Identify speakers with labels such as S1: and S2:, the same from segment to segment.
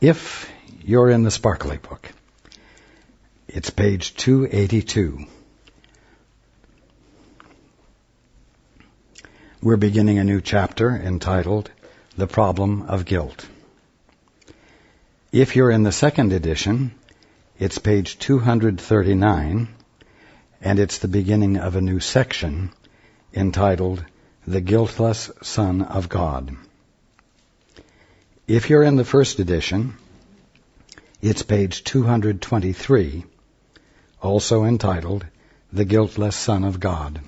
S1: If you're in the Sparkly book, it's page 282. We're beginning a new chapter entitled The Problem of Guilt. If you're in the second edition, it's page 239, and it's the beginning of a new section entitled The Guiltless Son of God. If you're in the first edition, it's page 223, also entitled The Guiltless Son of God.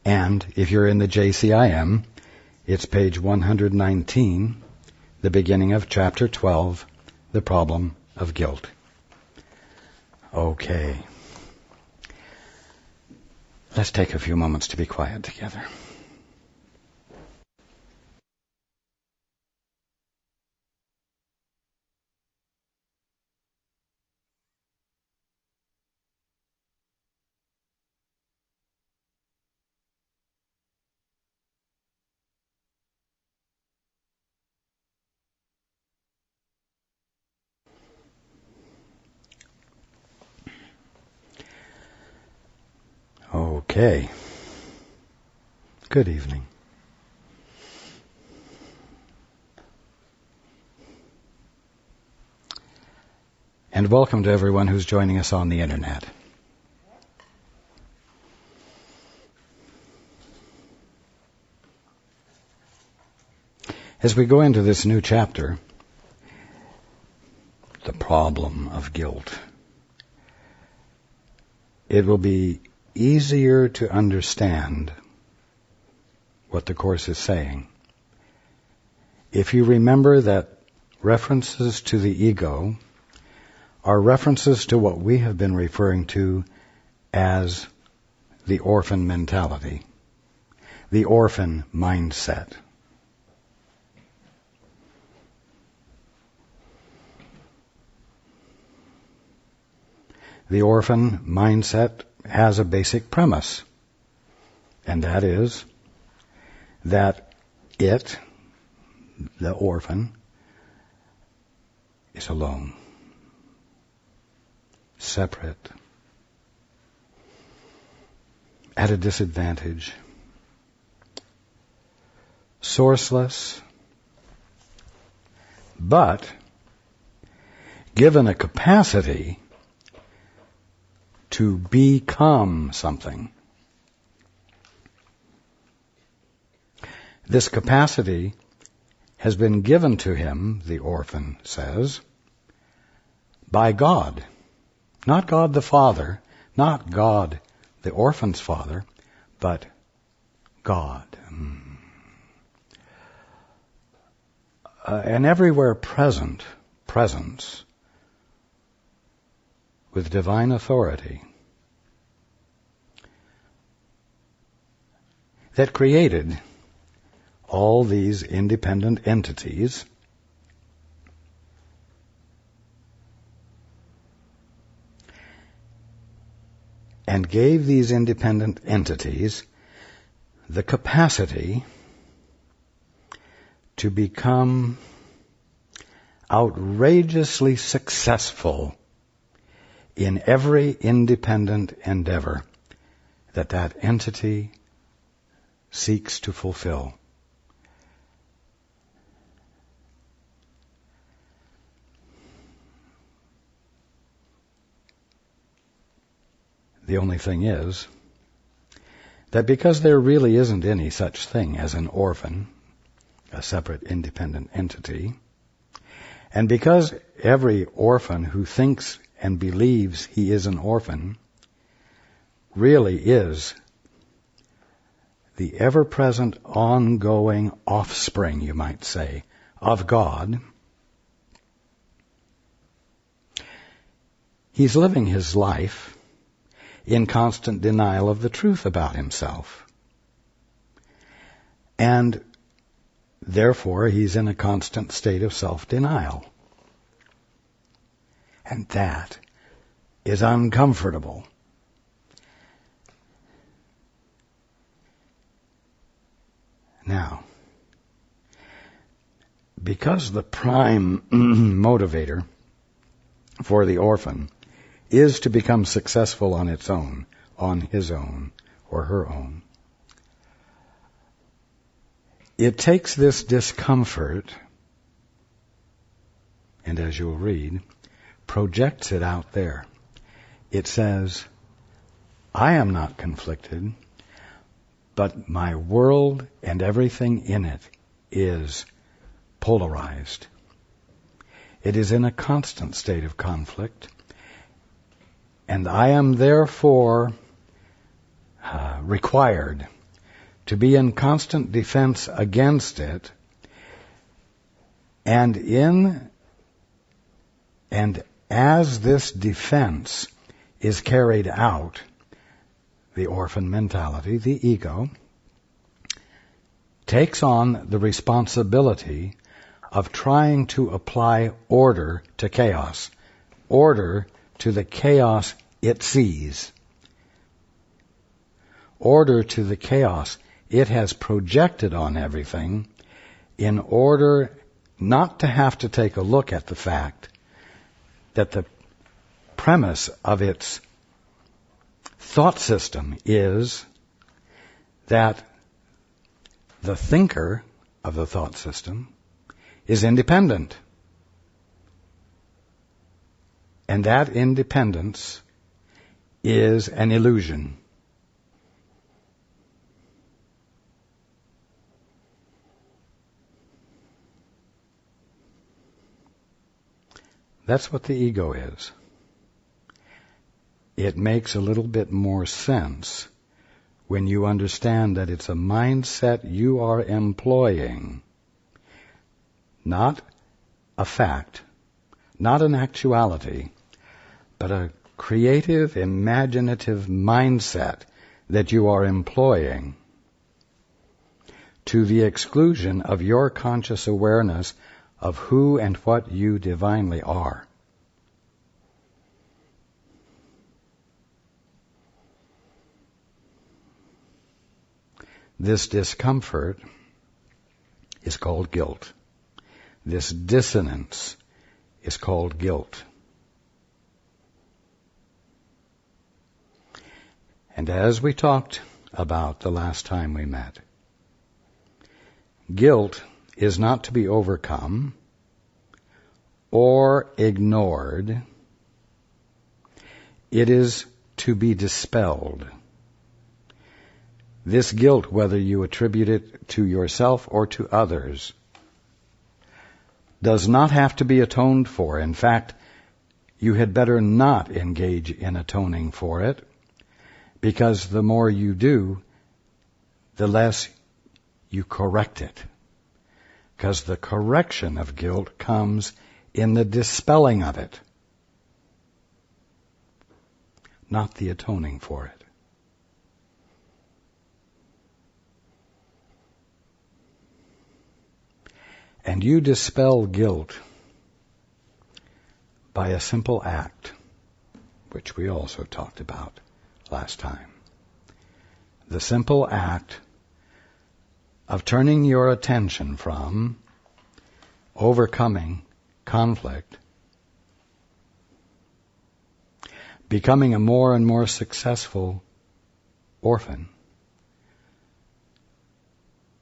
S1: And if you're in the JCIM, it's page 119, the beginning of chapter 12, The Problem of Guilt. Okay. Let's take a few moments to be quiet together. Okay. Good evening. And welcome to everyone who's joining us on the internet. As we go into this new chapter, the problem of guilt, it will be easier to understand what the Course is saying if you remember that references to the ego are references to what we have been referring to as the orphan mentality, the orphan mindset. The orphan mindset has a basic premise, and that is that it, the orphan, is alone, separate, at a disadvantage, sourceless, but given a capacity to become something. This capacity has been given to him, the orphan says, by God. Not God the Father, not God the orphan's father, but God. An everywhere present presence with divine authority that created all these independent entities and gave these independent entities the capacity to become outrageously successful in every independent endeavor that entity seeks to fulfill. The only thing is that because there really isn't any such thing as an orphan, a separate independent entity, and because every orphan who thinks and believes he is an orphan really is the ever-present, ongoing offspring, you might say, of God, he's living his life in constant denial of the truth about himself. And therefore, he's in a constant state of self-denial. And that is uncomfortable. Now, because the prime motivator for the orphan is to become successful on its own, on his own or her own, it takes this discomfort, and as you'll read, projects it out there. It says, I am not conflicted, but my world and everything in it is polarized. It is in a constant state of conflict, and I am therefore required to be in constant defense against it, and as this defense is carried out, the orphan mentality, the ego, takes on the responsibility of trying to apply order to chaos, order to the chaos it sees, order to the chaos it has projected on everything, in order not to have to take a look at the fact that the premise of its thought system is that the thinker of the thought system is independent. And that independence is an illusion. That's what the ego is. It makes a little bit more sense when you understand that it's a mindset you are employing, not a fact, not an actuality, but a creative, imaginative mindset that you are employing to the exclusion of your conscious awareness of who and what you divinely are. This discomfort is called guilt. This dissonance is called guilt. And as we talked about the last time we met, guilt is not to be overcome or ignored. It is to be dispelled. This guilt, whether you attribute it to yourself or to others, does not have to be atoned for. In fact, you had better not engage in atoning for it, because the more you do, the less you correct it. Because the correction of guilt comes in the dispelling of it, not the atoning for it. And you dispel guilt by a simple act, which we also talked about last time. The simple act of turning your attention from overcoming conflict, becoming a more and more successful orphan,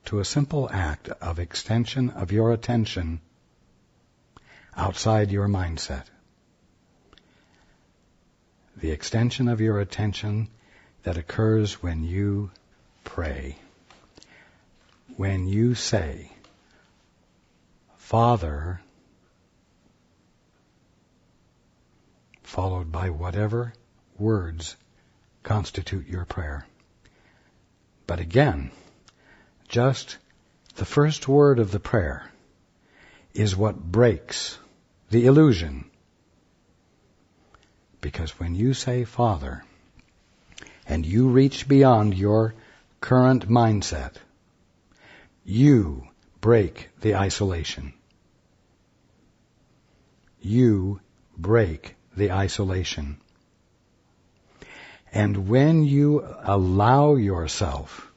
S1: to a simple act of extension of your attention outside your mindset. The extension of your attention that occurs when you pray. When you say, Father, followed by whatever words constitute your prayer. But again, just the first word of the prayer is what breaks the illusion. Because when you say Father, and you reach beyond your current mindset, you break the isolation. You break the isolation. And when you allow yourself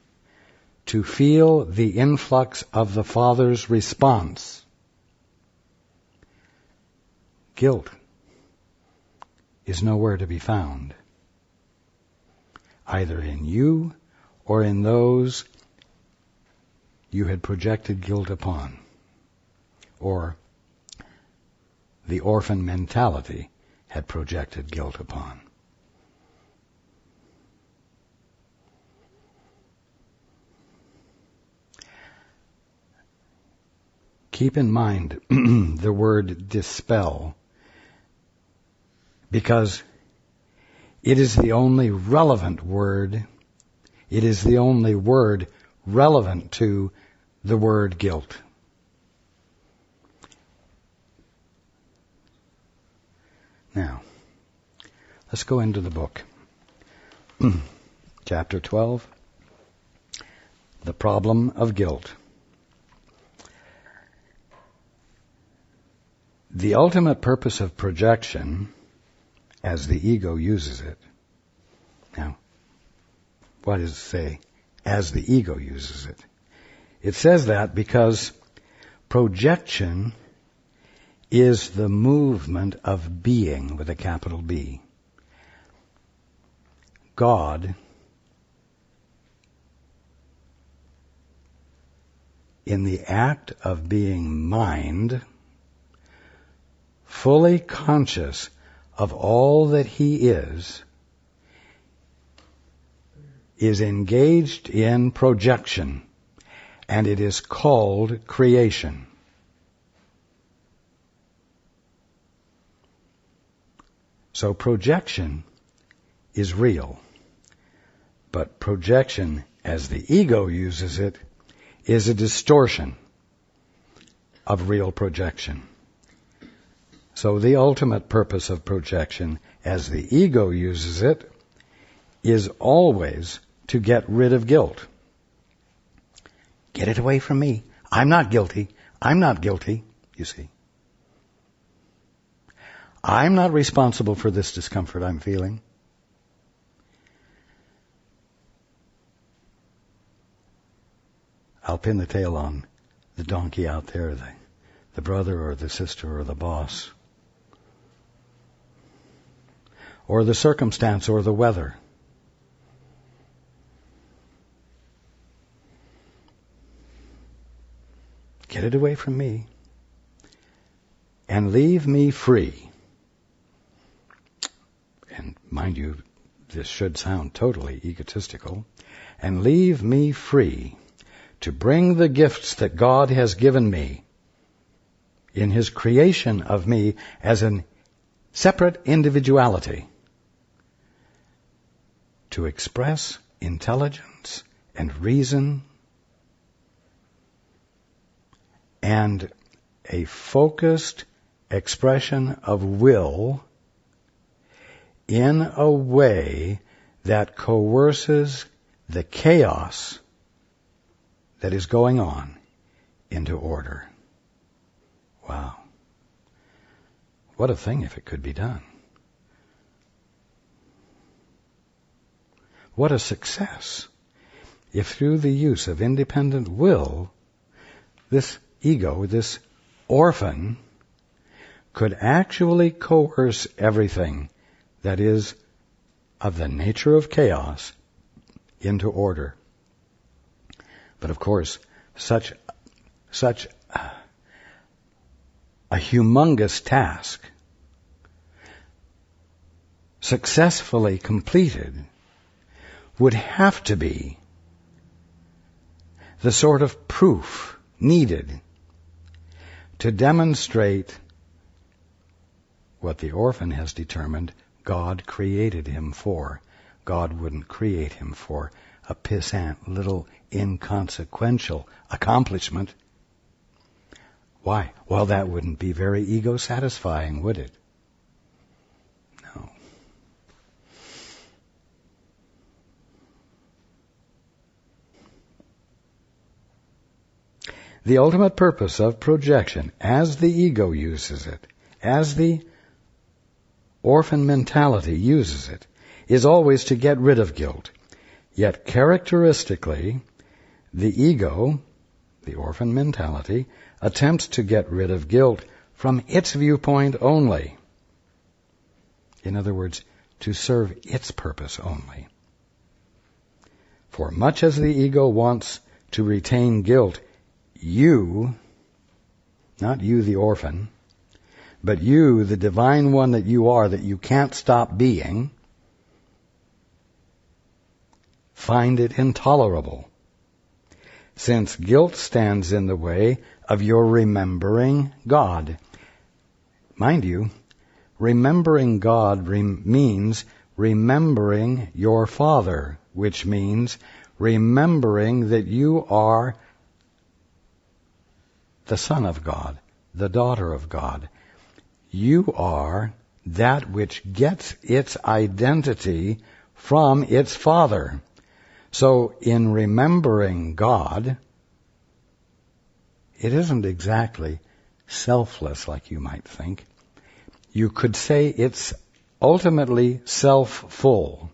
S1: to feel the influx of the Father's response, guilt is nowhere to be found, either in you or in those you had projected guilt upon, or the orphan mentality had projected guilt upon. Keep in mind the word dispel, because it is the only relevant word. It is the only word relevant to the word guilt. Now, let's go into the book. Chapter 12, The Problem of Guilt. The ultimate purpose of projection, as the ego uses it. Now, what does it say? As the ego uses it. It says that because projection is the movement of being with a capital B. God, in the act of being mind, fully conscious of all that He is engaged in projection, and it is called creation. So projection is real, but projection, as the ego uses it, is a distortion of real projection. So the ultimate purpose of projection, as the ego uses it, is always to get rid of guilt. Get it away from me. I'm not guilty. I'm not guilty, you see. I'm not responsible for this discomfort I'm feeling. I'll pin the tail on the donkey out there, the brother or the sister or the boss, or the circumstance or the weather. Get it away from me and leave me free. And mind you, this should sound totally egotistical. And leave me free to bring the gifts that God has given me in His creation of me as a separate individuality to express intelligence and reason and a focused expression of will in a way that coerces the chaos that is going on into order. Wow. What a thing if it could be done. What a success if through the use of independent will, this ego, this orphan, could actually coerce everything that is of the nature of chaos into order. But of course, such a humongous task, successfully completed, would have to be the sort of proof needed to demonstrate what the orphan has determined God created him for. God wouldn't create him for a pissant, little, inconsequential accomplishment. Why? Well, that wouldn't be very ego-satisfying, would it? No. The ultimate purpose of projection, as the ego uses it, as the orphan mentality uses it, is always to get rid of guilt. Yet characteristically, the ego, the orphan mentality, attempts to get rid of guilt from its viewpoint only. In other words, to serve its purpose only. For much as the ego wants to retain guilt, you, not you the orphan, but you, the divine one that you are, that you can't stop being, find it intolerable, since guilt stands in the way of your remembering God. Mind you, remembering God means remembering your Father, which means remembering that you are the Son of God, the daughter of God. You are that which gets its identity from its Father. So in remembering God, it isn't exactly selfless like you might think. You could say it's ultimately self-full.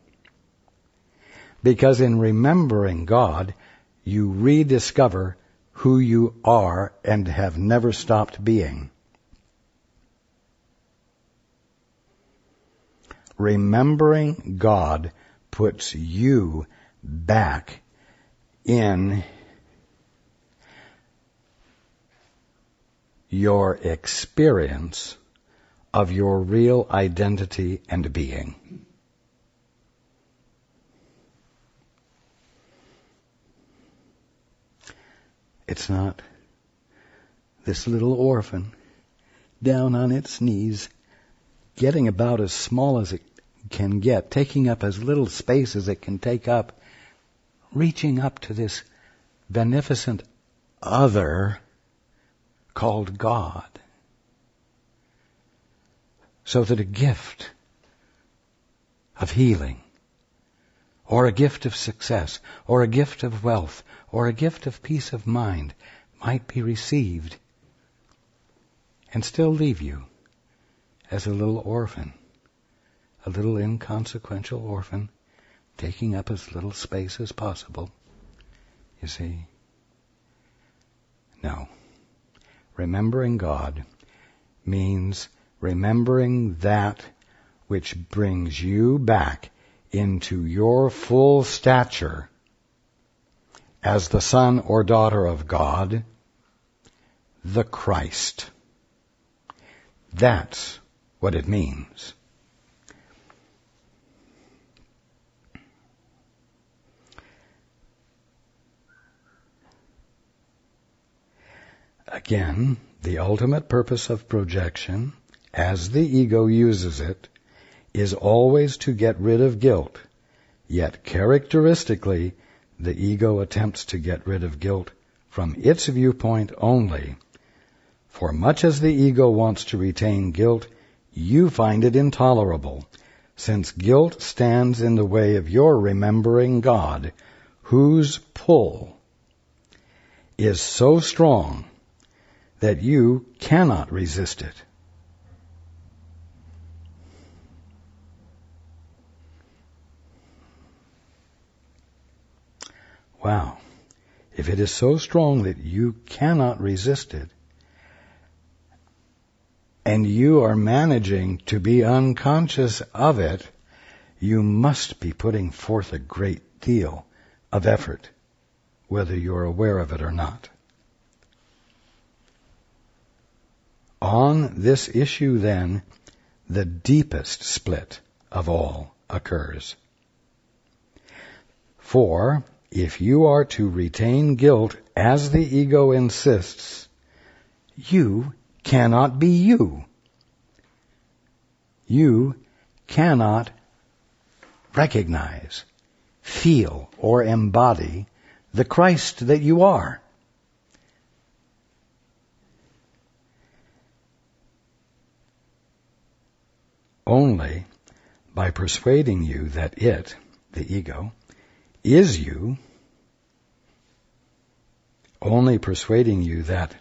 S1: Because in remembering God, you rediscover who you are and have never stopped being. Remembering God puts you back in your experience of your real identity and being. It's not this little orphan down on its knees, getting about as small as it can get, taking up as little space as it can take up, reaching up to this beneficent other called God, so that a gift of healing, or a gift of success, or a gift of wealth, or a gift of peace of mind might be received and still leave you as a little orphan, a little inconsequential orphan, taking up as little space as possible. You see? No. Remembering God means remembering that which brings you back into your full stature as the son or daughter of God, the Christ. That's what it means. Again, the ultimate purpose of projection, as the ego uses it, is always to get rid of guilt. Yet characteristically, the ego attempts to get rid of guilt from its viewpoint only. For much as the ego wants to retain guilt, you find it intolerable, since guilt stands in the way of your remembering God, whose pull is so strong that you cannot resist it. Wow. If it is so strong that you cannot resist it, and you are managing to be unconscious of it, you must be putting forth a great deal of effort, whether you're aware of it or not. On this issue, then, the deepest split of all occurs. For if you are to retain guilt as the ego insists, you cannot be you. You cannot recognize, feel, or embody the Christ that you are. Only by persuading you that it, the ego, is you, only persuading you that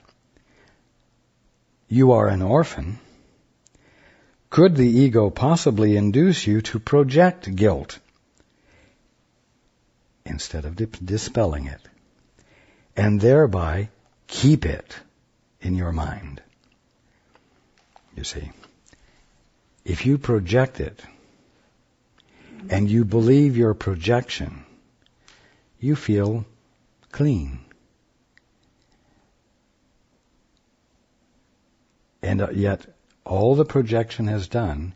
S1: you are an orphan, could the ego possibly induce you to project guilt instead of dispelling it, and thereby keep it in your mind. you see. If you project it, and you believe your projection, you feel clean. And yet, all the projection has done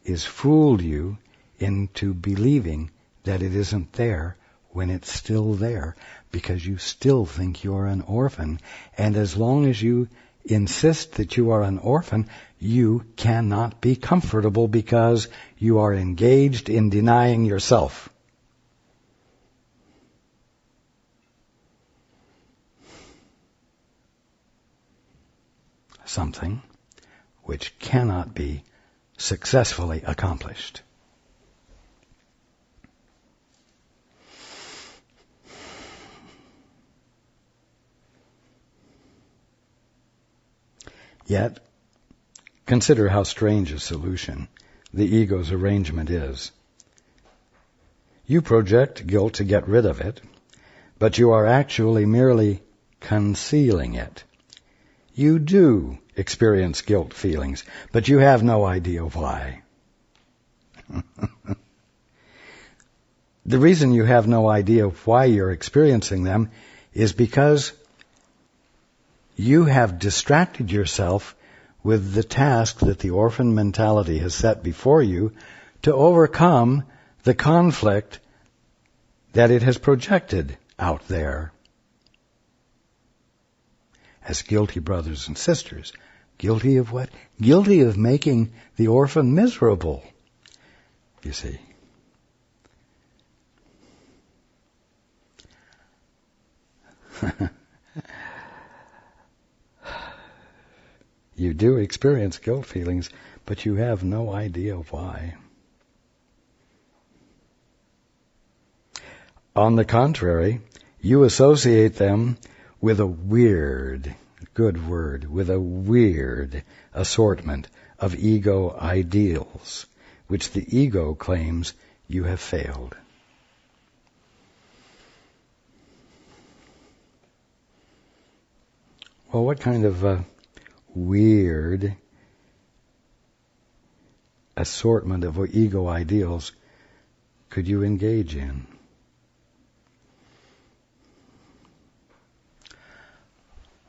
S1: is fooled you into believing that it isn't there when it's still there, because you still think you're an orphan. And as long as you insist that you are an orphan, you cannot be comfortable because you are engaged in denying yourself. Something which cannot be successfully accomplished. Yet, consider how strange a solution the ego's arrangement is. You project guilt to get rid of it, but you are actually merely concealing it. You do experience guilt feelings, but you have no idea why. The reason you have no idea why you're experiencing them is because you have distracted yourself with the task that the orphan mentality has set before you to overcome the conflict that it has projected out there. As guilty brothers and sisters. Guilty of what? Guilty of making the orphan miserable, you see. You do experience guilt feelings, but you have no idea why. On the contrary, you associate them with a weird, good word, with a weird assortment of ego ideals, which the ego claims you have failed. Well, what kind of weird assortment of ego ideals could you engage in?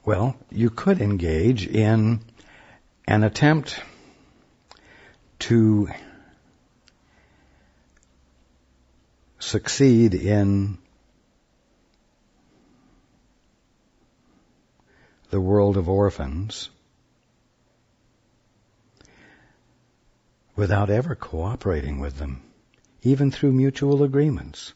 S1: Well, you could engage in an attempt to succeed in the world of orphans without ever cooperating with them, even through mutual agreements.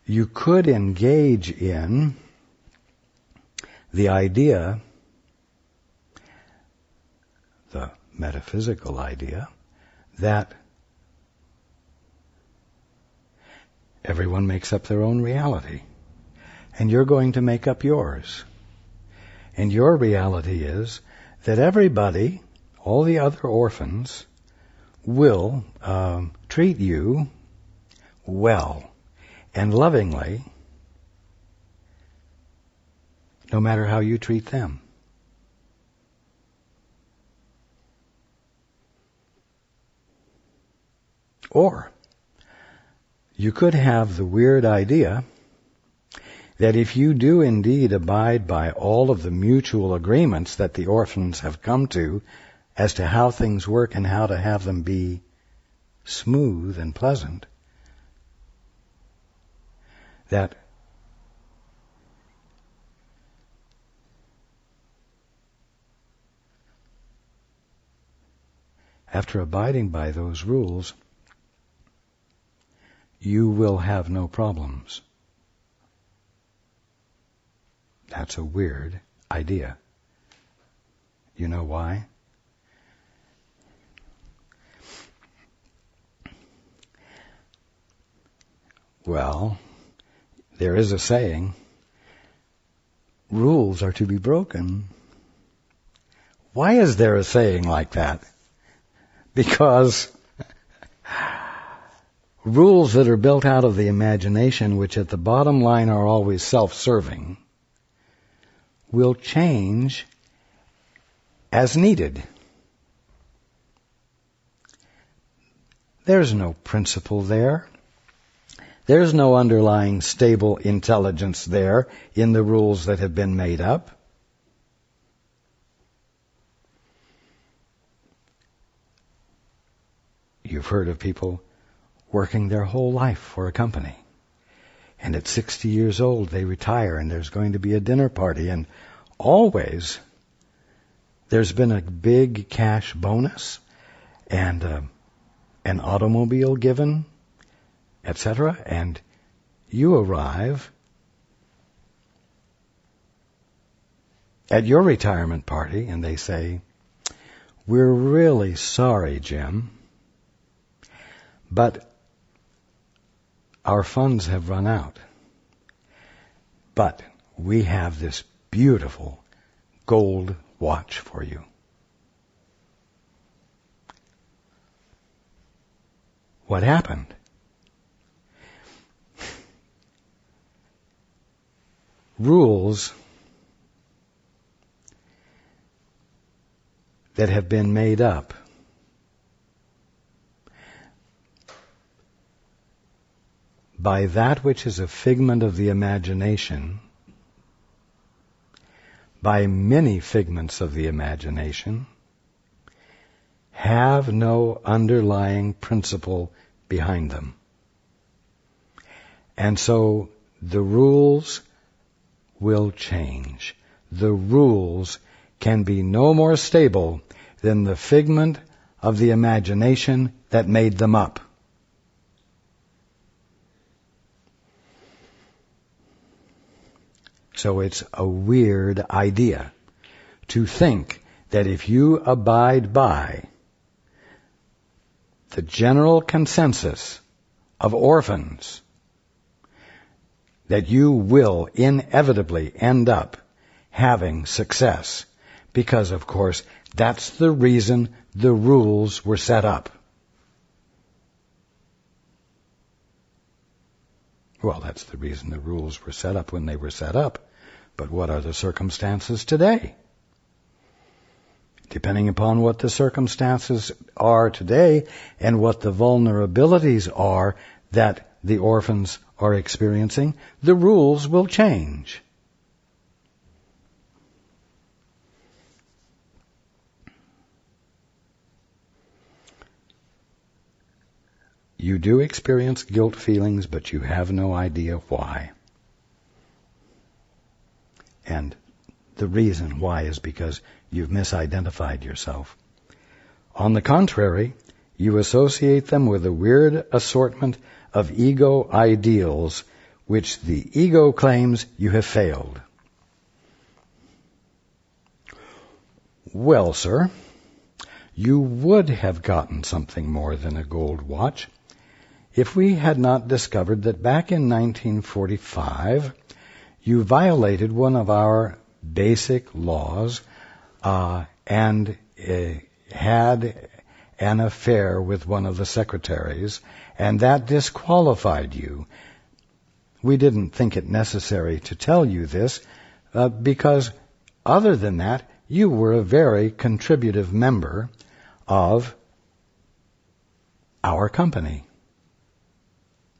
S1: You could engage in the idea, the metaphysical idea, that everyone makes up their own reality, and you're going to make up yours. And your reality is that everybody, all the other orphans, will treat you well and lovingly, no matter how you treat them. Or you could have the weird idea that if you do indeed abide by all of the mutual agreements that the orphans have come to as to how things work and how to have them be smooth and pleasant, that after abiding by those rules, you will have no problems. That's a weird idea. You know why? Well, there is a saying, rules are to be broken. Why is there a saying like that? Because rules that are built out of the imagination, which at the bottom line are always self-serving, will change as needed. There's no principle there. There's no underlying stable intelligence there in the rules that have been made up. You've heard of people working their whole life for a company. And at 60 years old, they retire and there's going to be a dinner party. And always, there's been a big cash bonus and an automobile given, etc. And you arrive at your retirement party and they say, "We're really sorry, Jim, but our funds have run out. But we have this beautiful gold watch for you." What happened? Rules that have been made up by that which is a figment of the imagination, by many figments of the imagination, have no underlying principle behind them. And so the rules will change. The rules can be no more stable than the figment of the imagination that made them up. So it's a weird idea to think that if you abide by the general consensus of orphans, that you will inevitably end up having success. Because, of course, that's the reason the rules were set up. Well, that's the reason the rules were set up when they were set up. But what are the circumstances today? Depending upon what the circumstances are today and what the vulnerabilities are that the orphans are experiencing, the rules will change. You do experience guilt feelings, but you have no idea why. And the reason why is because you've misidentified yourself. On the contrary, you associate them with a weird assortment of ego ideals which the ego claims you have failed. Well, sir, you would have gotten something more than a gold watch if we had not discovered that back in 1945, you violated one of our basic laws and had an affair with one of the secretaries, and that disqualified you. We didn't think it necessary to tell you this because other than that, you were a very contributive member of our company.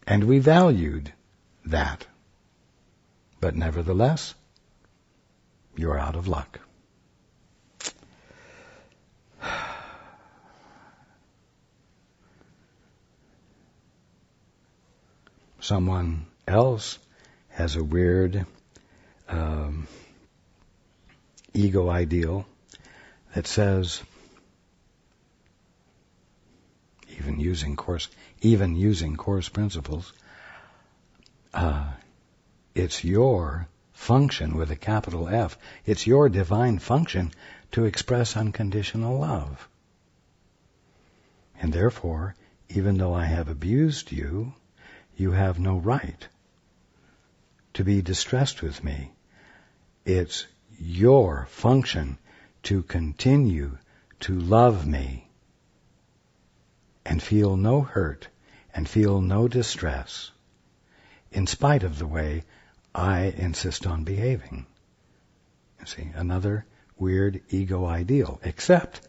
S1: And we valued that. But nevertheless, you're out of luck. Someone else has a weird ego ideal that says, even using course principles, it's your function with a capital F. It's your divine function to express unconditional love. And therefore, even though I have abused you, you have no right to be distressed with me. It's your function to continue to love me and feel no hurt and feel no distress in spite of the way I insist on behaving. You see, another weird ego ideal, except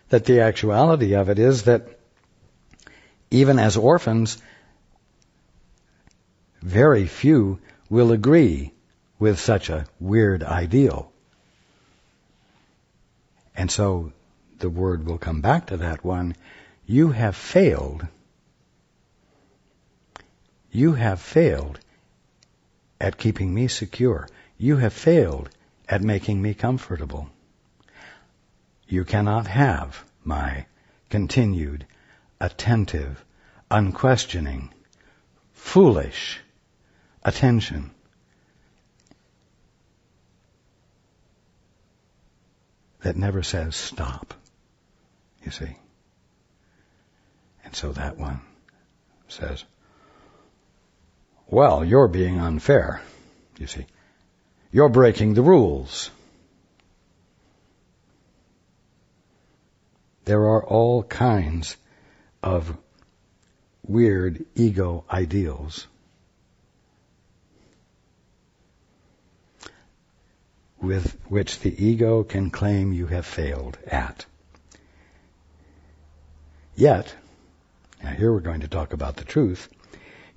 S1: that the actuality of it is that even as orphans, very few will agree with such a weird ideal. And so the word will come back to that one. You have failed. You have failed at keeping me secure. You have failed at making me comfortable. You cannot have my continued, attentive, unquestioning, foolish attention. That never says stop, you see. And so that one says, well, you're being unfair, you see. You're breaking the rules. There are all kinds of weird ego ideals with which the ego can claim you have failed at. Yet, now here we're going to talk about the truth,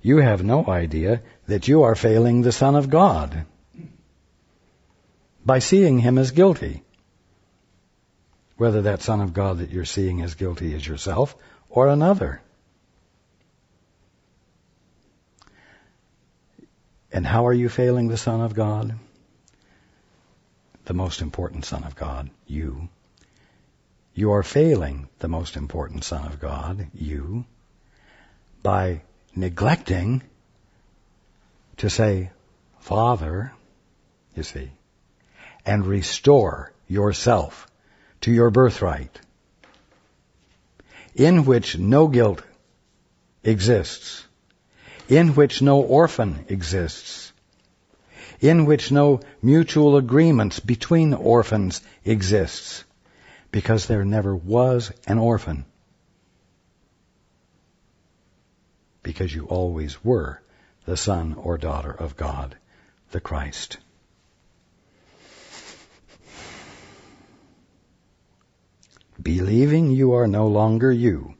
S1: you have no idea that you are failing the Son of God by seeing him as guilty. Whether that Son of God that you're seeing as guilty is yourself or another. And how are you failing the Son of God? The most important Son of God, you. You are failing the most important Son of God, you, by neglecting to say, Father, you see, and restore yourself to your birthright, in which no guilt exists, in which no orphan exists, in which no mutual agreements between orphans exists, because there never was an orphan. Because you always were the son or daughter of God, the Christ. Believing you are no longer you.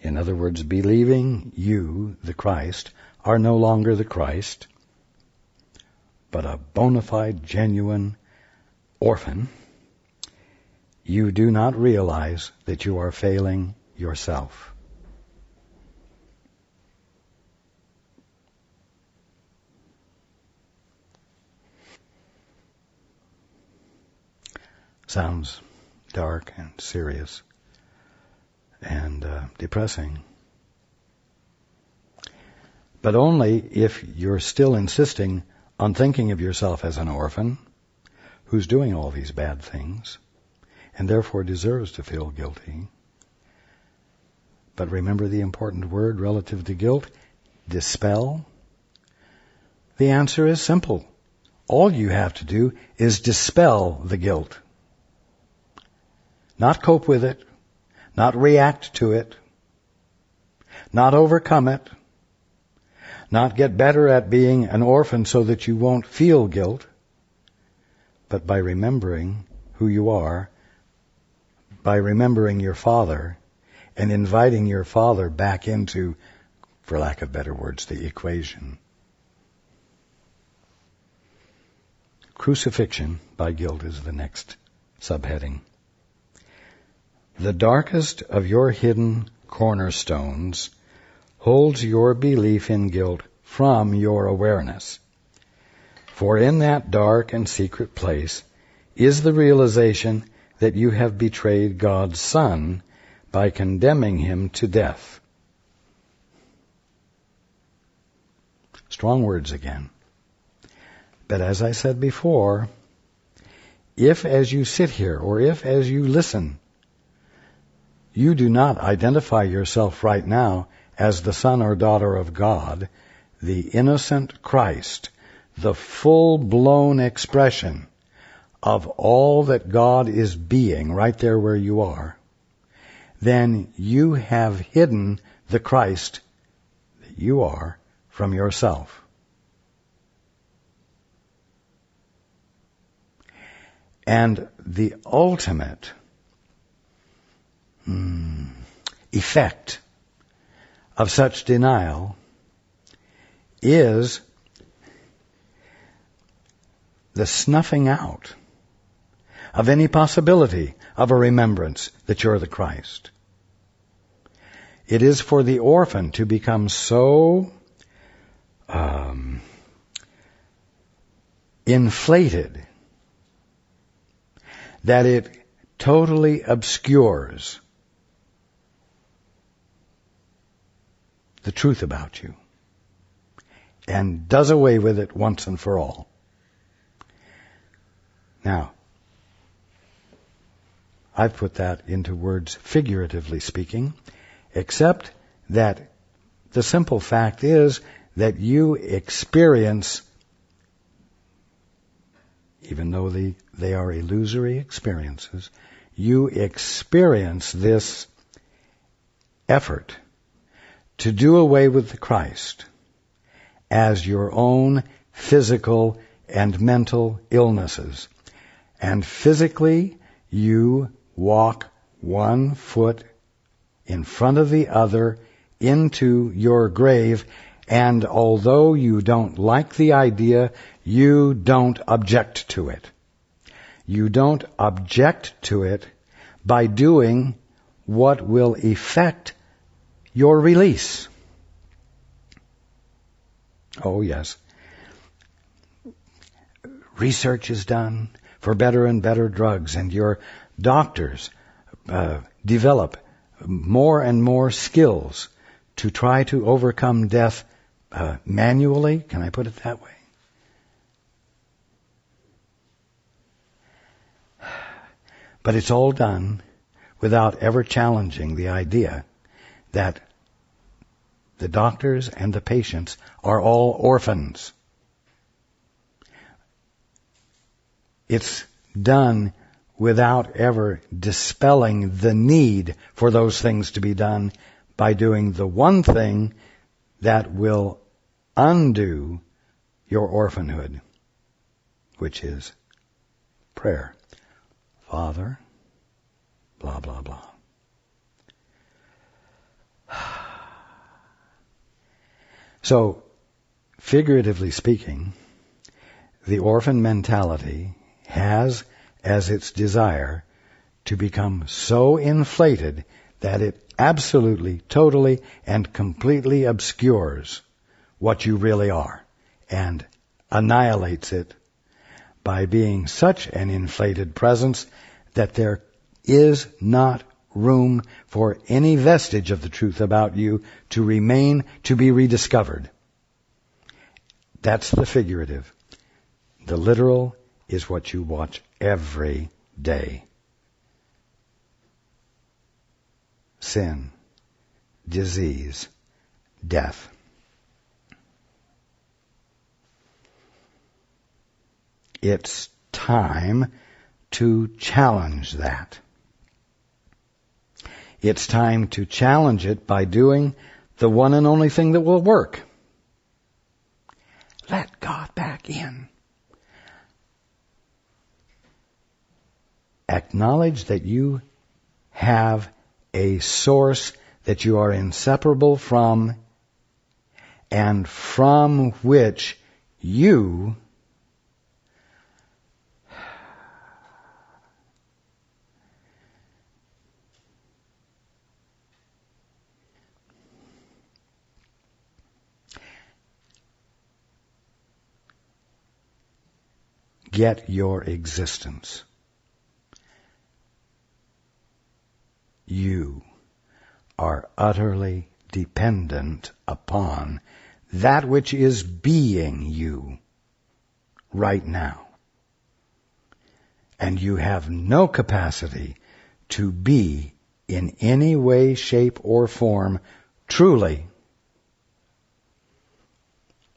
S1: In other words, believing you, the Christ, are no longer the Christ, but a bona fide, genuine orphan, you do not realize that you are failing yourself. Sounds dark and serious and depressing. But only if you're still insisting on thinking of yourself as an orphan who's doing all these bad things and therefore deserves to feel guilty. But remember the important word relative to guilt, dispel. The answer is simple. All you have to do is dispel the guilt. Not cope with it, not react to it, not overcome it, not get better at being an orphan so that you won't feel guilt, but by remembering who you are, by remembering your Father, and inviting your Father back into, for lack of better words, the equation. Crucifixion by guilt is the next subheading. The darkest of your hidden cornerstones holds your belief in guilt from your awareness. For in that dark and secret place is the realization that you have betrayed God's Son by condemning him to death. Strong words again. But as I said before, if as you sit here or if as you listen, you do not identify yourself right now as the son or daughter of God, the innocent Christ, the full-blown expression of all that God is being right there where you are, then you have hidden the Christ that you are from yourself. And the ultimate effect of such denial is the snuffing out of any possibility of a remembrance that you're the Christ. It is for the orphan to become so inflated that it totally obscures the truth about you and does away with it once and for all. Now, I've put that into words figuratively speaking, except that the simple fact is that you experience, even though they are illusory experiences, you experience this effort to do away with the Christ as your own physical and mental illnesses. And physically, you walk one foot in front of the other into your grave, and although you don't like the idea, you don't object to it. You don't object to it by doing what will effect your release. Oh, yes. Research is done for better and better drugs, and your doctors develop more and more skills to try to overcome death manually. Can I put it that way? But it's all done without ever challenging the idea that the doctors and the patients are all orphans. It's done without ever dispelling the need for those things to be done by doing the one thing that will undo your orphanhood, which is prayer. Father, blah, blah, blah. So, figuratively speaking, the orphan mentality has as its desire to become so inflated that it absolutely, totally, and completely obscures what you really are and annihilates it by being such an inflated presence that there is not room for any vestige of the truth about you to remain, to be rediscovered. That's the figurative. The literal is what you watch every day. Sin, disease, death. It's time to challenge that. It's time to challenge it by doing the one and only thing that will work. Let God back in. Acknowledge that you have a source that you are inseparable from, and from which you get your existence. You are utterly dependent upon that which is being you right now. And you have no capacity to be in any way, shape, or form truly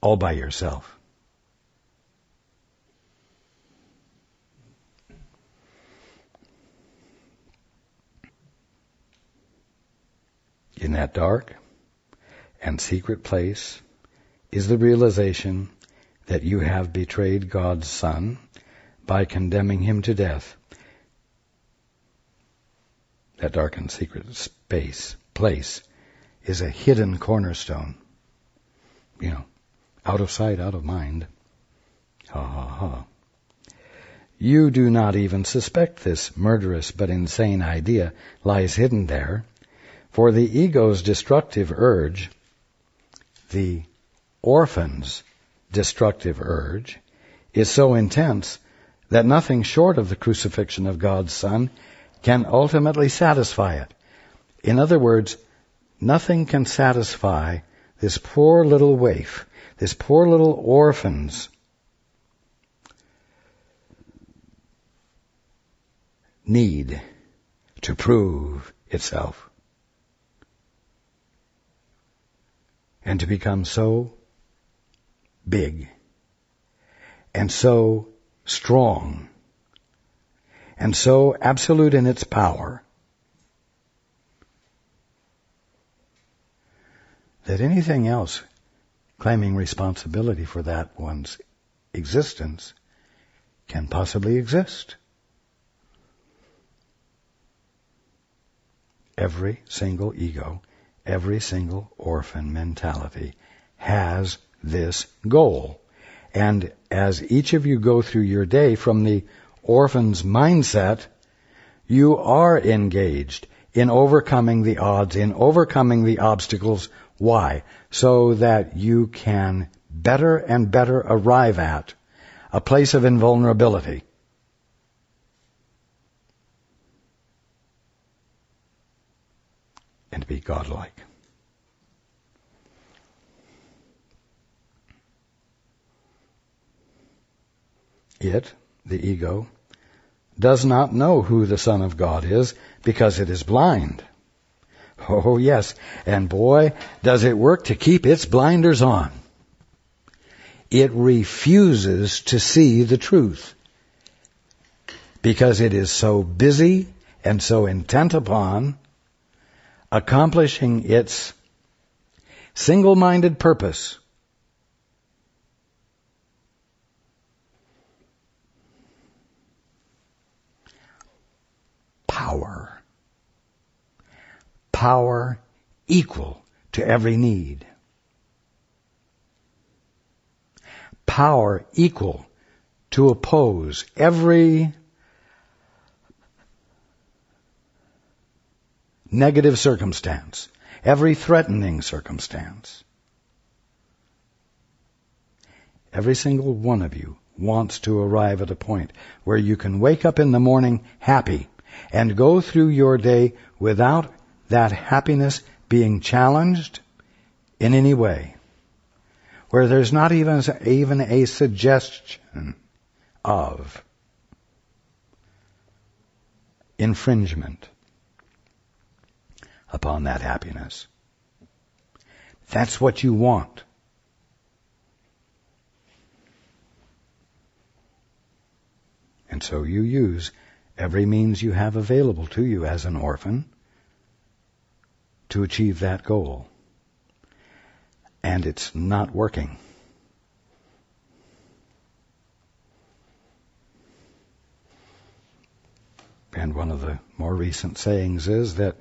S1: all by yourself. In that dark and secret place is the realization that you have betrayed God's Son by condemning him to death. That dark and secret place is a hidden cornerstone. Out of sight, out of mind. Ha ha ha. You do not even suspect this murderous but insane idea lies hidden there, for the ego's destructive urge, the orphan's destructive urge, is so intense that nothing short of the crucifixion of God's Son can ultimately satisfy it. In other words, nothing can satisfy this poor little waif, this poor little orphan's need to prove itself and to become so big and so strong and so absolute in its power that anything else claiming responsibility for that one's existence can possibly exist. Every single ego, every single orphan mentality has this goal. And as each of you go through your day from the orphan's mindset, you are engaged in overcoming the odds, in overcoming the obstacles. Why? So that you can better and better arrive at a place of invulnerability. And to be godlike. It, the ego, does not know who the Son of God is because it is blind. Oh yes, and boy, does it work to keep its blinders on. It refuses to see the truth because it is so busy and so intent upon accomplishing its single-minded purpose. Power. Power equal to every need. Power equal to oppose every negative circumstance, every threatening circumstance. Every single one of you wants to arrive at a point where you can wake up in the morning happy and go through your day without that happiness being challenged in any way, where there's not even a suggestion of infringement upon that happiness. That's what you want. And so you use every means you have available to you as an orphan to achieve that goal. And it's not working. And one of the more recent sayings is that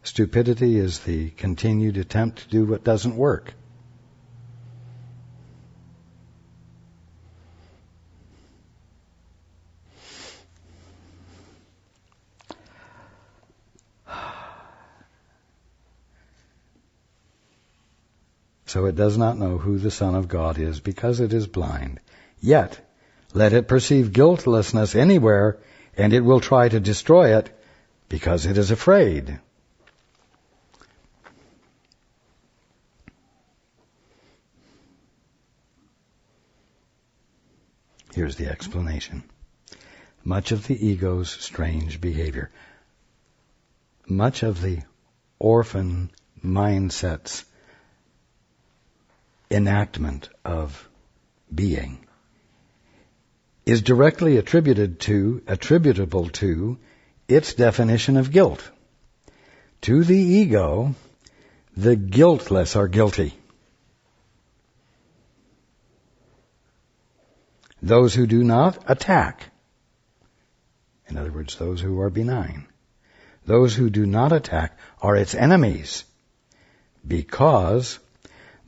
S1: stupidity is the continued attempt to do what doesn't work. So it does not know who the Son of God is because it is blind. Yet, let it perceive guiltlessness anywhere, and it will try to destroy it because it is afraid. Here's the explanation. Much of the ego's strange behavior, much of the orphan mindset's enactment of being is directly attributable to its definition of guilt. To the ego, the guiltless are guilty. Those who do not attack In other words, those who are benign. Those who do not attack are its enemies, because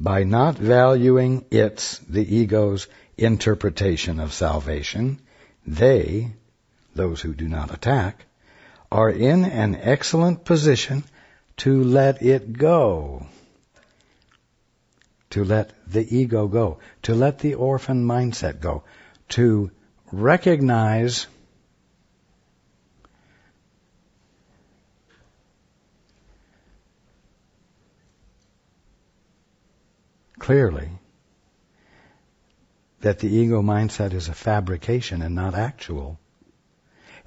S1: by not valuing the ego's interpretation of salvation, they, those who do not attack, are in an excellent position to let it go. To let the ego go. To let the orphan mindset go. To recognize clearly that the ego mindset is a fabrication and not actual,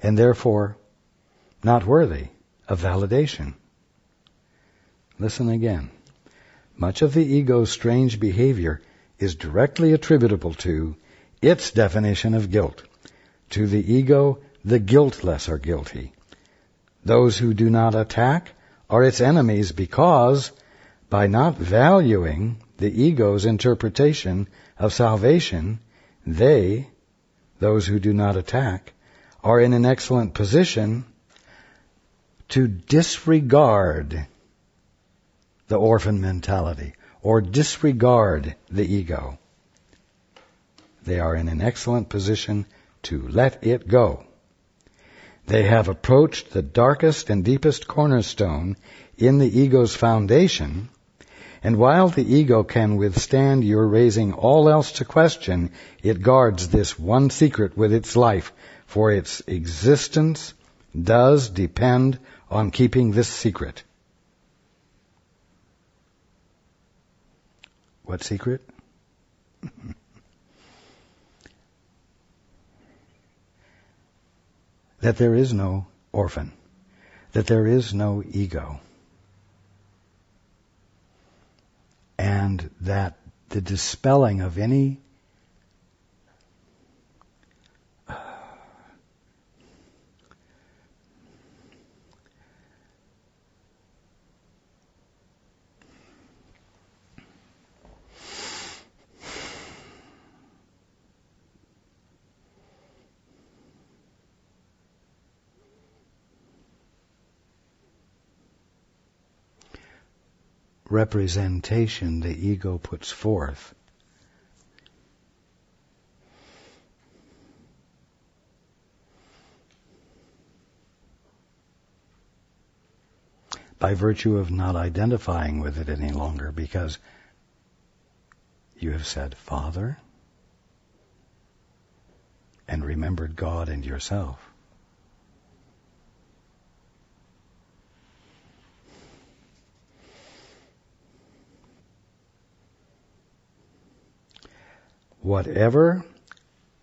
S1: and therefore not worthy of validation. Listen again. Much of the ego's strange behavior is directly attributable to its definition of guilt. To the ego, the guiltless are guilty. Those who do not attack are its enemies, because by not valuing the ego's interpretation of salvation, they, those who do not attack, are in an excellent position to disregard the orphan mentality, or disregard the ego. They are in an excellent position to let it go. They have approached the darkest and deepest cornerstone in the ego's foundation, and while the ego can withstand your raising all else to question, it guards this one secret with its life, for its existence does depend on keeping this secret. What secret? That there is no orphan, that there is no ego, and that the dispelling of any representation the ego puts forth by virtue of not identifying with it any longer, because you have said Father and remembered God and yourself. Whatever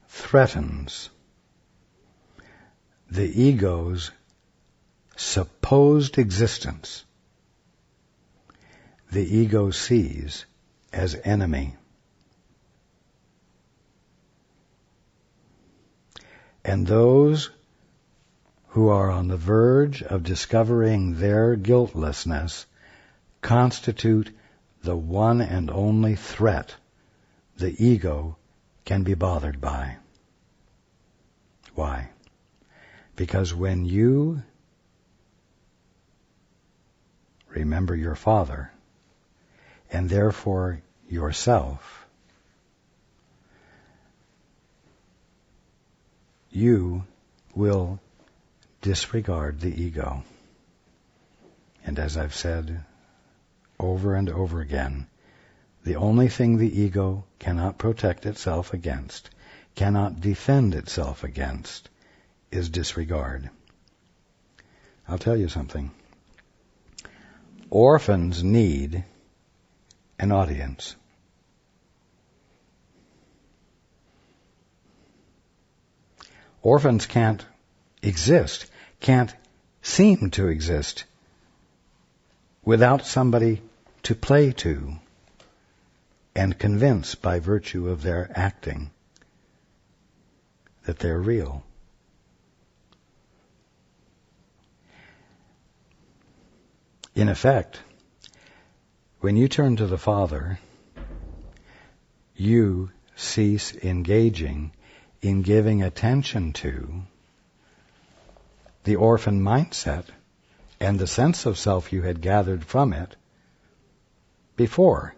S1: threatens the ego's supposed existence, the ego sees as enemy. And those who are on the verge of discovering their guiltlessness constitute the one and only threat the ego can be bothered by. Why? Because when you remember your Father, and therefore yourself, you will disregard the ego. And as I've said over and over again, the only thing the ego cannot protect itself against, cannot defend itself against, is disregard. I'll tell you something. Orphans need an audience. Orphans can't exist, can't seem to exist without somebody to play to and convince by virtue of their acting that they're real. In effect, when you turn to the Father, you cease engaging in giving attention to the orphan mindset and the sense of self you had gathered from it before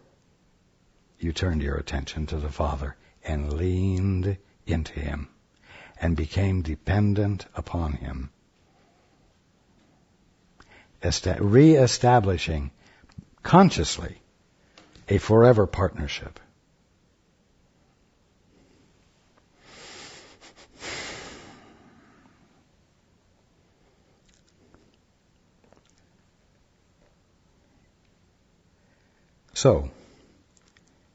S1: you turned your attention to the Father and leaned into Him and became dependent upon Him. Re-establishing consciously a forever partnership. So,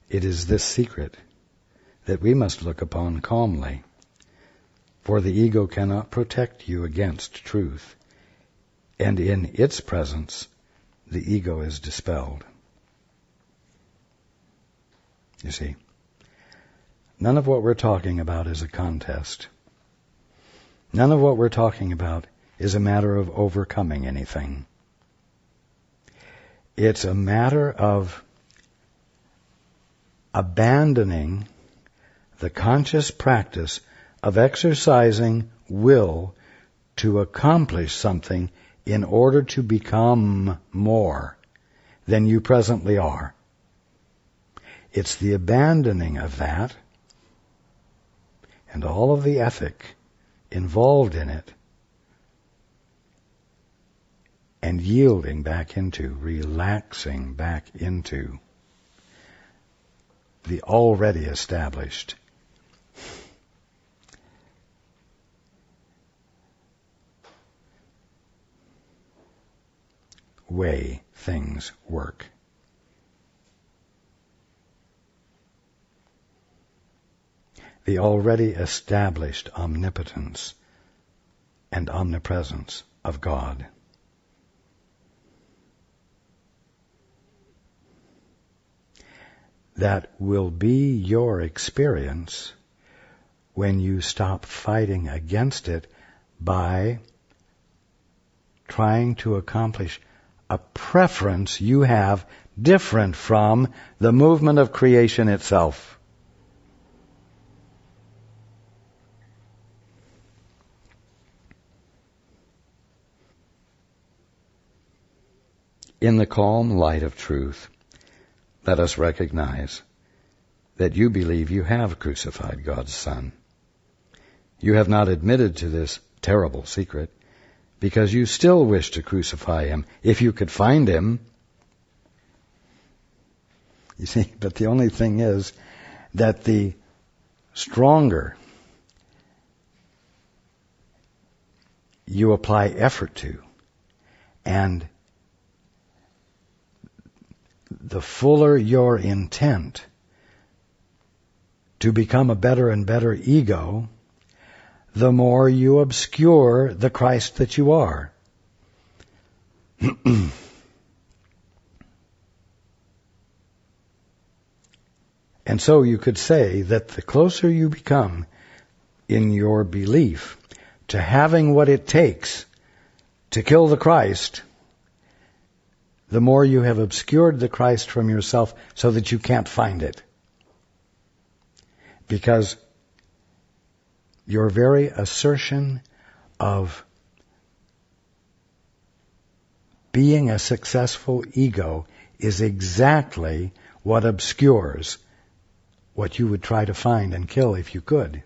S1: it is this secret that we must look upon calmly, for the ego cannot protect you against truth, and in its presence, the ego is dispelled. You see, none of what we're talking about is a contest. None of what we're talking about is a matter of overcoming anything. It's a matter of abandoning the conscious practice of exercising will to accomplish something in order to become more than you presently are. It's the abandoning of that and all of the ethic involved in it and yielding back into, relaxing back into the already established way things work. The already established omnipotence and omnipresence of God. That will be your experience when you stop fighting against it by trying to accomplish a preference you have different from the movement of creation itself. In the calm light of truth, let us recognize that you believe you have crucified God's Son. You have not admitted to this terrible secret because you still wish to crucify Him if you could find Him. You see, but the only thing is that the stronger you apply effort to and the fuller your intent to become a better and better ego, the more you obscure the Christ that you are. And so you could say that the closer you become in your belief to having what it takes to kill the Christ, the more you have obscured the Christ from yourself so that you can't find it. Because your very assertion of being a successful ego is exactly what obscures what you would try to find and kill if you could.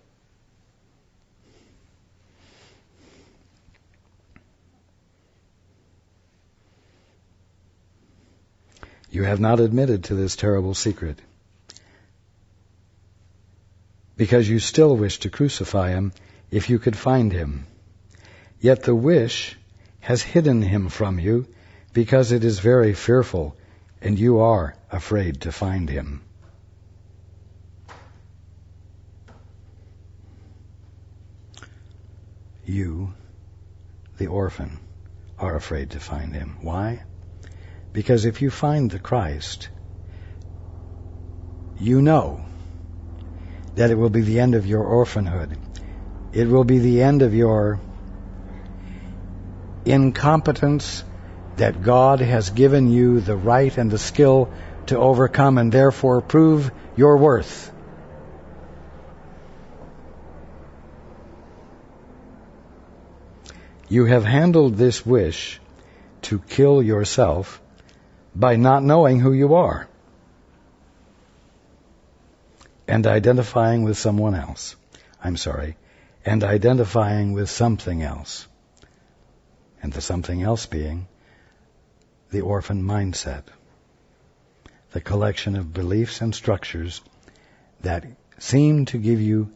S1: You have not admitted to this terrible secret because you still wish to crucify Him if you could find Him. Yet the wish has hidden Him from you because it is very fearful and you are afraid to find Him. You, the orphan, are afraid to find Him. Why? Because if you find the Christ, you know that it will be the end of your orphanhood. It will be the end of your incompetence that God has given you the right and the skill to overcome and therefore prove your worth. You have handled this wish to kill yourself by not knowing who you are and identifying with someone else. And identifying with something else. And the something else being the orphan mindset. The collection of beliefs and structures that seem to give you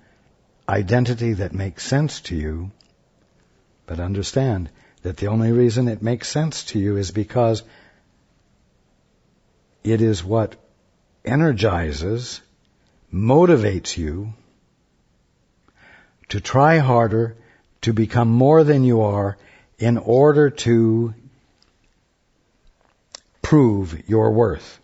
S1: identity that makes sense to you, but understand that the only reason it makes sense to you is because it is what energizes, motivates you to try harder, to become more than you are, in order to prove your worth.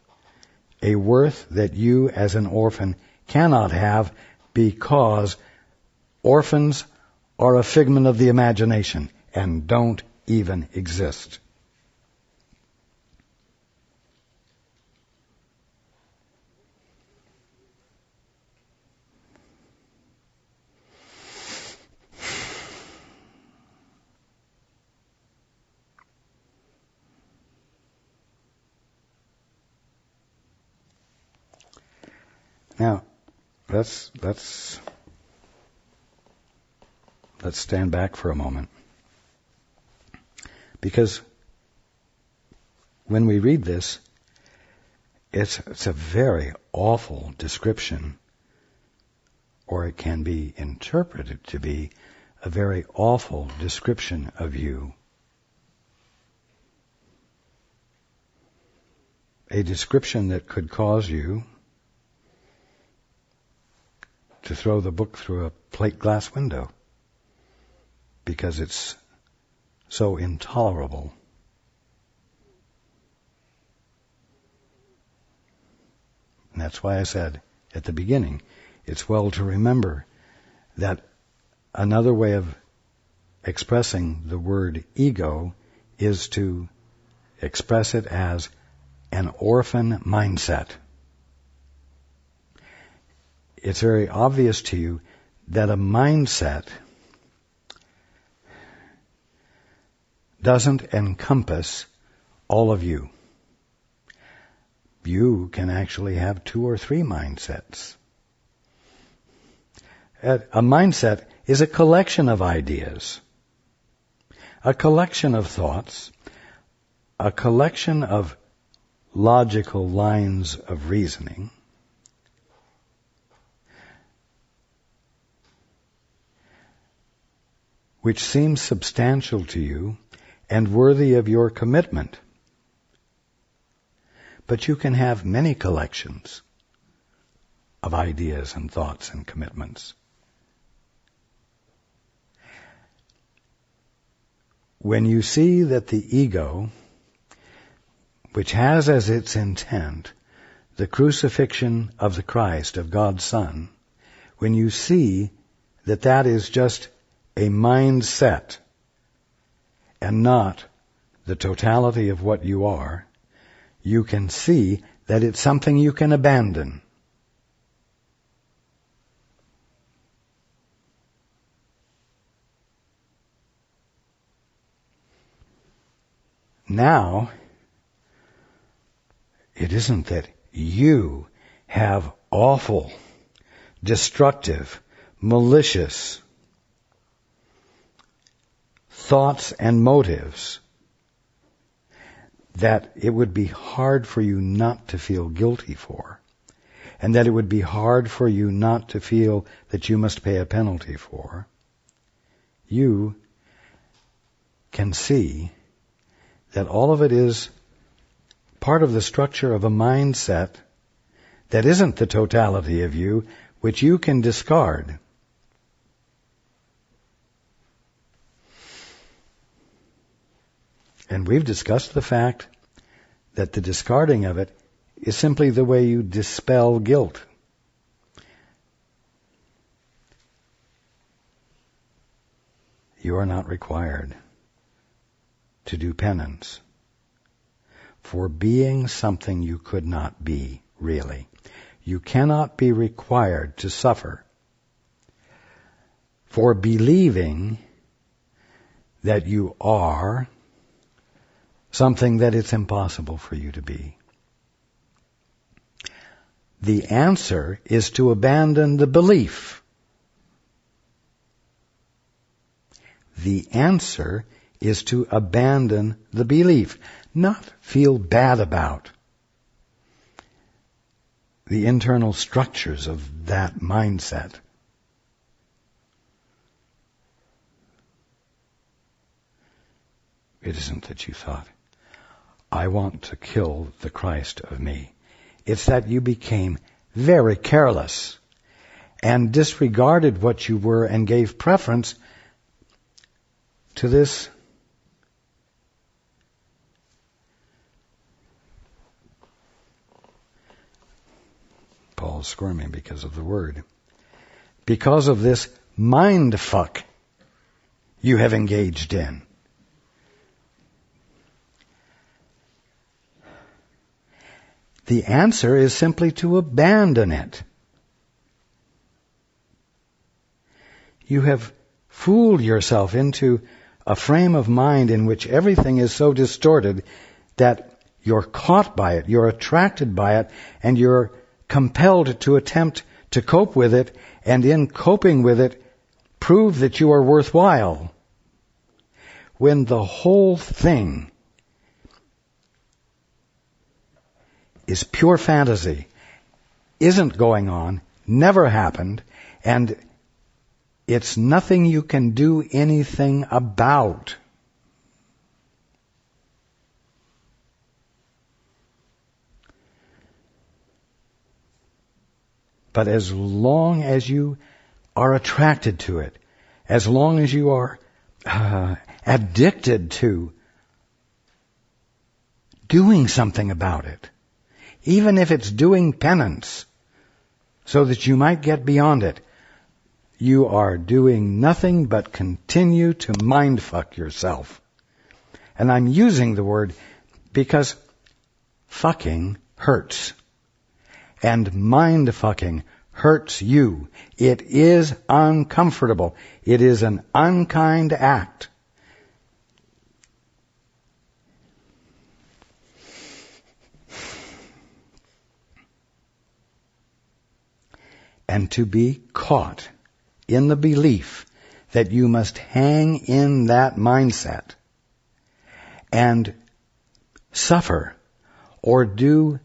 S1: A worth that you as an orphan cannot have, because orphans are a figment of the imagination and don't even exist. Now, let's stand back for a moment. Because when we read this, it's a very awful description, or it can be interpreted to be a very awful description of you. A description that could cause you to throw the book through a plate glass window, because it's so intolerable. And that's why I said at the beginning, it's well to remember that another way of expressing the word ego is to express it as an orphan mindset. It's very obvious to you that a mindset doesn't encompass all of you. You can actually have 2 or 3 mindsets. A mindset is a collection of ideas, a collection of thoughts, a collection of logical lines of reasoning, which seems substantial to you and worthy of your commitment. But you can have many collections of ideas and thoughts and commitments. When you see that the ego, which has as its intent the crucifixion of the Christ, of God's Son, when you see that that is just a mindset and not the totality of what you are, you can see that it's something you can abandon. Now, it isn't that you have awful, destructive, malicious thoughts and motives that it would be hard for you not to feel guilty for, and that it would be hard for you not to feel that you must pay a penalty for. You can see that all of it is part of the structure of a mindset that isn't the totality of you, which you can discard. And we've discussed the fact that the discarding of it is simply the way you dispel guilt. You are not required to do penance for being something you could not be, really. You cannot be required to suffer for believing that you are something that it's impossible for you to be. The answer is to abandon the belief. The answer is to abandon the belief, not feel bad about the internal structures of that mindset. It isn't that you thought, I want to kill the Christ of me. It's that you became very careless and disregarded what you were and gave preference to this Paul's squirming because of the word. Because of this mind fuck you have engaged in. The answer is simply to abandon it. You have fooled yourself into a frame of mind in which everything is so distorted that you're caught by it, you're attracted by it, and you're compelled to attempt to cope with it, and in coping with it, prove that you are worthwhile. When the whole thing is pure fantasy, isn't going on, never happened, and it's nothing you can do anything about. But as long as you are attracted to it, as long as you are addicted to doing something about it, even if it's doing penance so that you might get beyond it, you are doing nothing but continue to mindfuck yourself. And I'm using the word because fucking hurts. And mindfucking hurts you. It is uncomfortable. It is an unkind act. And to be caught in the belief that you must hang in that mindset and suffer or do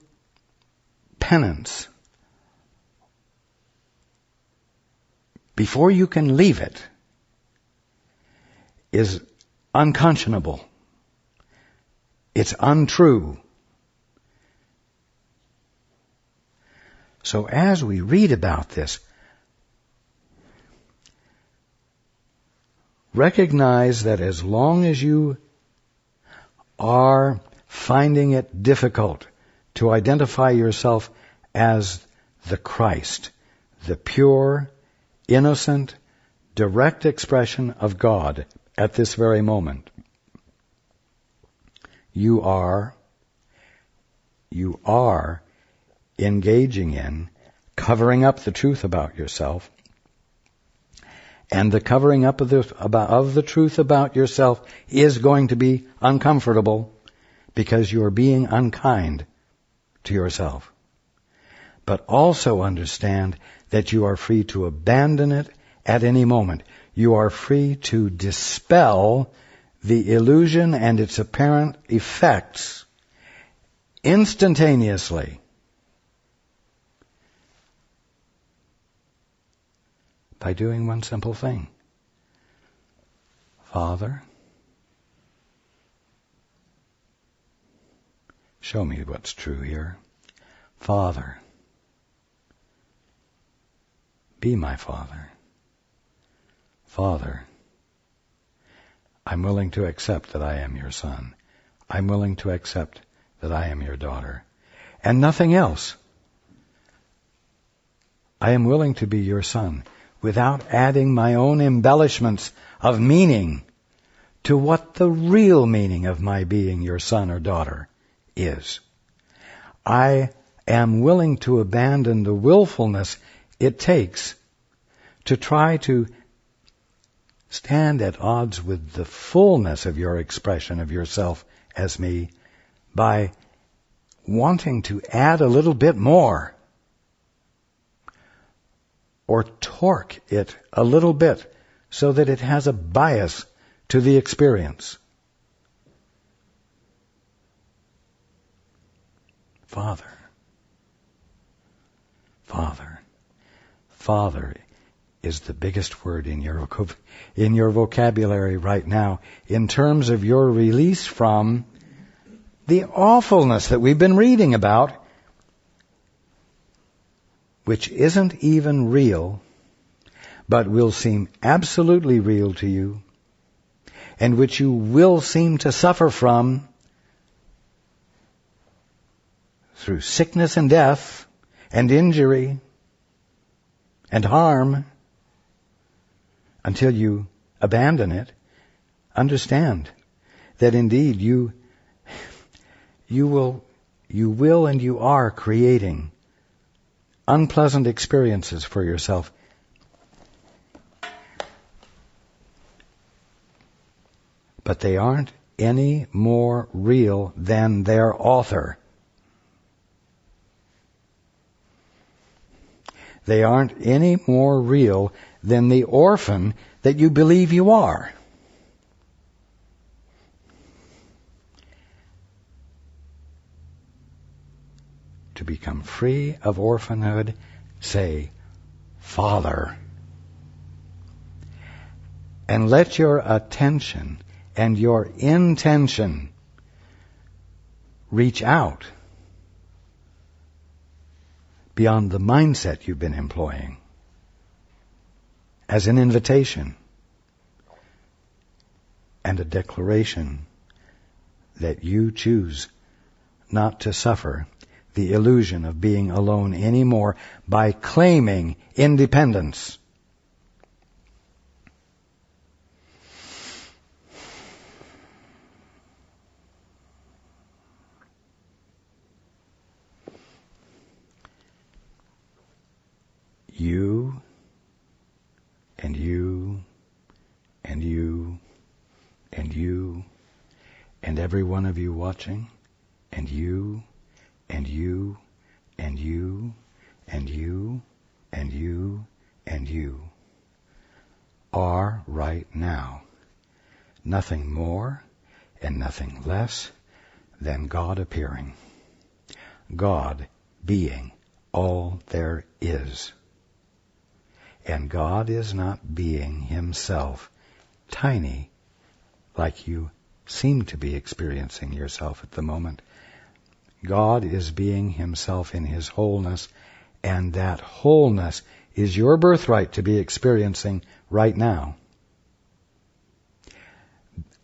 S1: penance before you can leave it is unconscionable. It's untrue. So as we read about this, recognize that as long as you are finding it difficult to identify yourself as the Christ, the pure, innocent, direct expression of God at this very moment, you are engaging in covering up the truth about yourself. And the covering up of the truth about yourself is going to be uncomfortable because you are being unkind to yourself. But also understand that you are free to abandon it at any moment. You are free to dispel the illusion and its apparent effects instantaneously. By doing one simple thing. Father, show me what's true here. Father, be my Father. Father, I'm willing to accept that I am your son. I'm willing to accept that I am your daughter. And nothing else. I am willing to be your son without adding my own embellishments of meaning to what the real meaning of my being your son or daughter is. I am willing to abandon the willfulness it takes to try to stand at odds with the fullness of your expression of yourself as me by wanting to add a little bit more or torque it a little bit so that it has a bias to the experience. Father. Father. Father is the biggest word in your vocabulary right now in terms of your release from the awfulness that we've been reading about, which isn't even real, but will seem absolutely real to you, and which you will seem to suffer from through sickness and death and injury and harm until you abandon it. Understand that indeed you will and you are creating unpleasant experiences for yourself. But they aren't any more real than their author. They aren't any more real than the orphan that you believe you are. To become free of orphanhood, say, Father. And let your attention and your intention reach out beyond the mindset you've been employing as an invitation and a declaration that you choose not to suffer the illusion of being alone anymore by claiming independence. You and you and you and you and every one of you watching, and you and you and you and you and you and you are right now nothing more and nothing less than God appearing. God being all there is. And God is not being himself tiny like you seem to be experiencing yourself at the moment. God is being himself in his wholeness, and that wholeness is your birthright to be experiencing right now.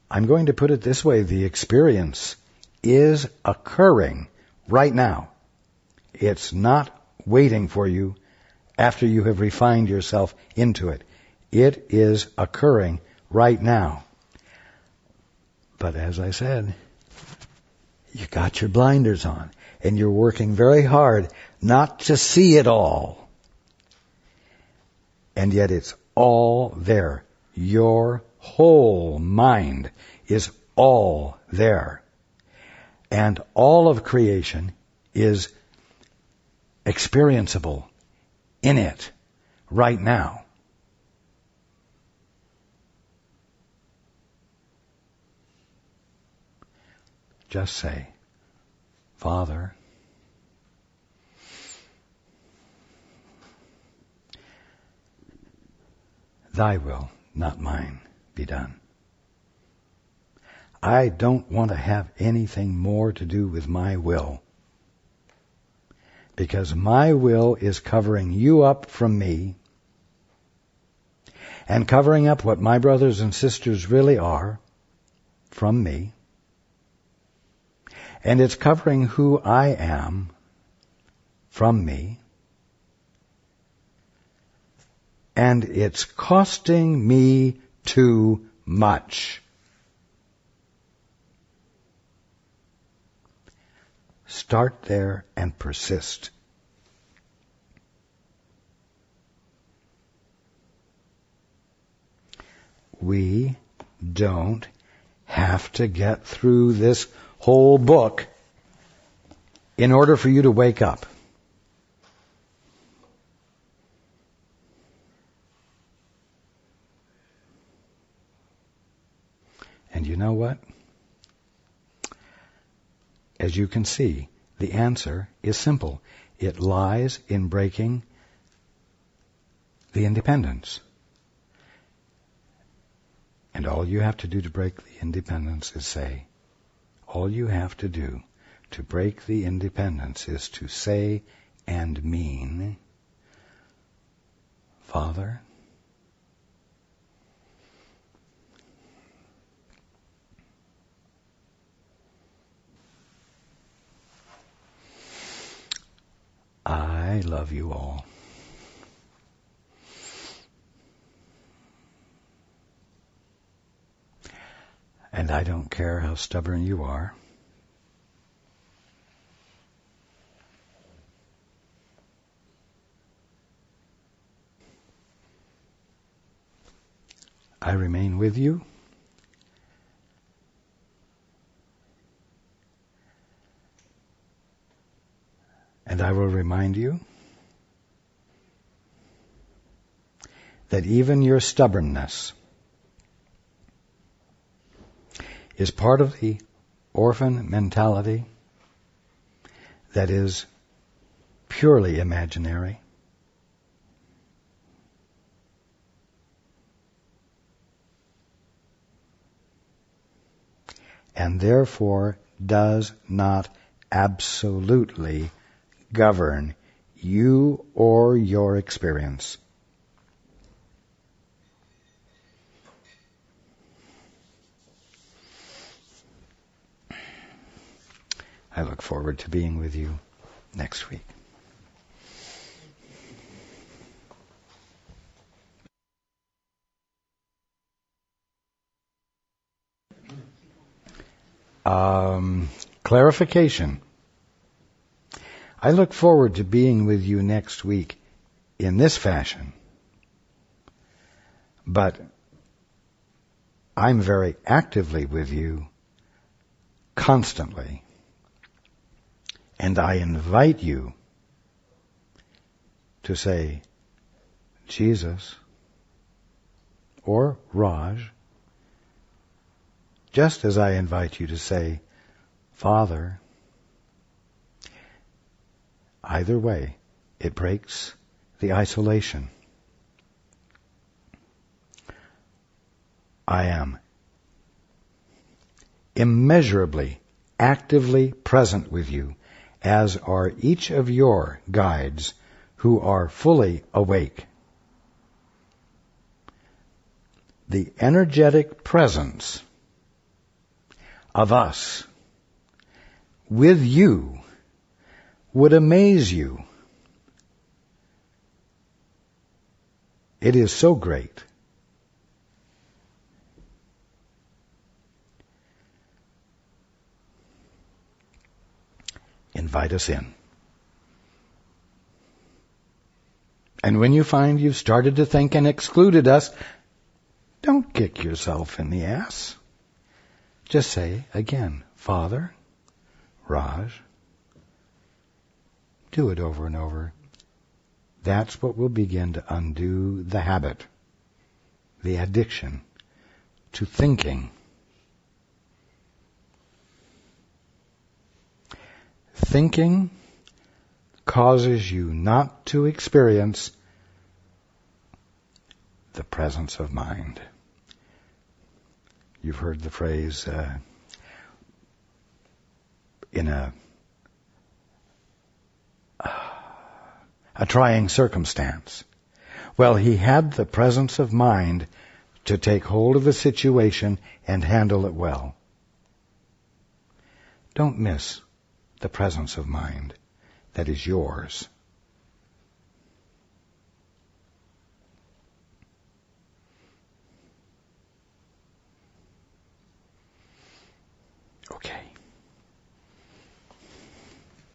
S1: I'm going to put it this way, the experience is occurring right now. It's not waiting for you after you have refined yourself into it. It is occurring right now. But as I said, you got your blinders on, and you're working very hard not to see it all. And yet it's all there. Your whole mind is all there. And all of creation is experienceable in it right now. Just say, Father, thy will, not mine, be done. I don't want to have anything more to do with my will, because my will is covering you up from me and covering up what my brothers and sisters really are from me. And it's covering who I am from me. And it's costing me too much. Start there and persist. We don't have to get through this whole book in order for you to wake up. And you know what? As you can see, the answer is simple. It lies in breaking the independence. And all you have to do to break the independence is say, all you have to do to break the independence is to say and mean, Father, I love you all. And I don't care how stubborn you are. I remain with you. And I will remind you that even your stubbornness is part of the orphan mentality that is purely imaginary. And therefore does not absolutely govern you or your experience. I look forward to being with you next week. Clarification. I look forward to being with you next week in this fashion, but I'm very actively with you constantly. And I invite you to say, Jesus or Raj, just as I invite you to say, Father. Either way, it breaks the isolation. I am immeasurably, actively present with you, as are each of your guides who are fully awake. The energetic presence of us with you would amaze you. It is so great. Invite us in. And when you find you've started to think and excluded us, don't kick yourself in the ass. Just say again, Father, Raj. Do it over and over. That's what will begin to undo the habit, the addiction to thinking. Thinking causes you not to experience the presence of mind. You've heard the phrase, in a trying circumstance. Well, he had the presence of mind to take hold of the situation and handle it well. Don't miss the presence of mind that is yours.